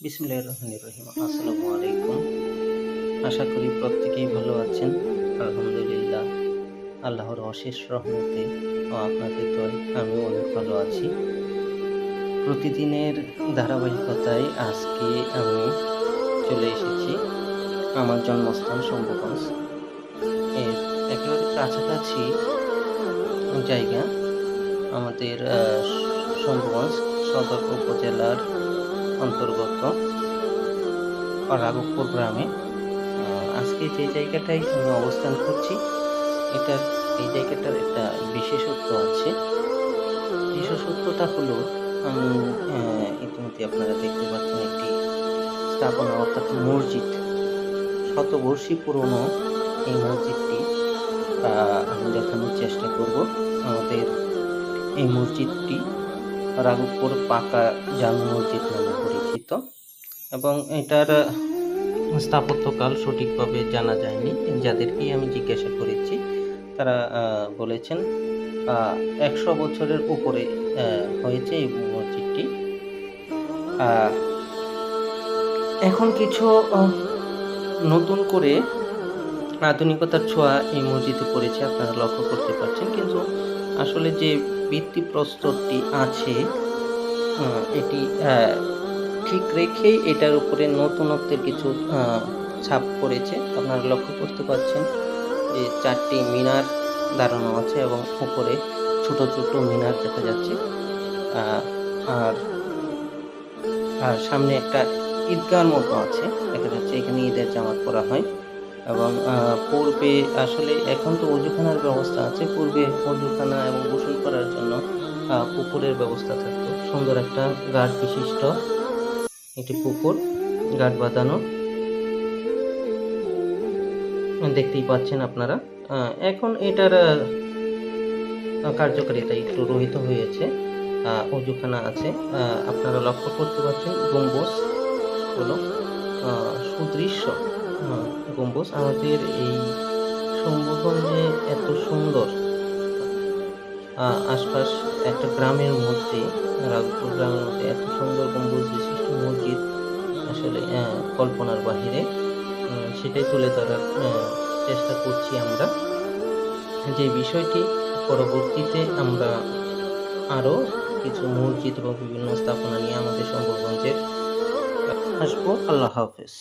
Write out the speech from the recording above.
বিসমিল্লাহির রহমানির রহিম। আসসালামু আলাইকুম। আশা করি প্রত্যেকেই ভালো আছেন। আলহামদুলিল্লাহ, আল্লাহর অশেষ রহমতে ও আপনাদের দয়ায় আমিও অনেক ভালো আছি। প্রতিদিনের ধারাবাহিকতায় আজকে আমি চলে এসেছি আমার জন্মস্থান শম্ভুগঞ্জ এর একেবারে কাছাকাছি জায়গা আমাদের শম্ভুগঞ্জ সদর উপজেলার অন্তর্গত রাঘবপুর গ্রামে। আজকে যে জায়গাটায় আমি অবস্থান করছি, এই জায়গাটার একটা বিশেষত্ব আছে। বিশেষত্বটা হলো, আমি ইতিমধ্যে আপনারা দেখতে পাচ্ছেন একটি স্থাপনা, অর্থাৎ মসজিদ। শতবর্ষী পুরনো এই মসজিদটি আমি দেখানোর চেষ্টা করব। আমাদের এই মসজিদটি রাঘবপুর পাকা জামে মসজিদ নামে পরিচিত এবং এটার স্থাপত্যকাল সঠিকভাবে জানা যায়নি। যাদেরকেই আমি জিজ্ঞাসা করেছি তারা বলেছেন 100 বছরের উপরে হয়েছে এই মসজিদটি। এখন কিছু নতুন করে আধুনিকতার ছোঁয়া এই মসজিদে পড়েছে, আপনারা লক্ষ্য করতে পারছেন। কিন্তু আসলে যে ভিত্তিপ্রস্তরটি আছে এটি ঠিক রেখেই এটার উপরে নতুনত্বের কিছু ছাপ পড়েছে। আপনারা লক্ষ্য করতে পারছেন যে 4টি মিনার দাঁড়ানো আছে এবং উপরে ছোট ছোট মিনার দেখা যাচ্ছে। আর সামনে একটা ঈদগাহর মতো আছে দেখা যাচ্ছে, এখানে ঈদের জামাত পড়া হয়। এবং পূর্বে আসলে এখন তো অজুখানার ব্যবস্থা আছে, পূর্বে অজুখানা এবং গোসল করার জন্য পুকুরের ব্যবস্থা থাকতো। সুন্দর একটা ঘাট বিশিষ্ট একটি পুকুর, ঘাট বাঁধানো দেখতেই পাচ্ছেন আপনারা। এখন এটার কার্যকারিতা একটু রহিত হয়েছে। অজুখানা আছে, আপনারা লক্ষ্য করতে পারছেন। গম্বুজ হলো সুদৃশ্য গম্বুজ। আমাদের এই শম্ভুগঞ্জে এত সুন্দর আশপাশ একটা গ্রামের মধ্যে, রাঘবপুর গ্রামের মধ্যে এত সুন্দর গম্বুজ বিশিষ্ট মসজিদ আসলে কল্পনার বাহিরে। সেটাই তুলে ধরার চেষ্টা করছি আমরা। যে বিষয়টি পরবর্তীতে আমরা আরও কিছু মসজিদ এবং বিভিন্ন স্থাপনা নিয়ে আমাদের শম্ভুগঞ্জে আসবো। আল্লাহ হাফেজ।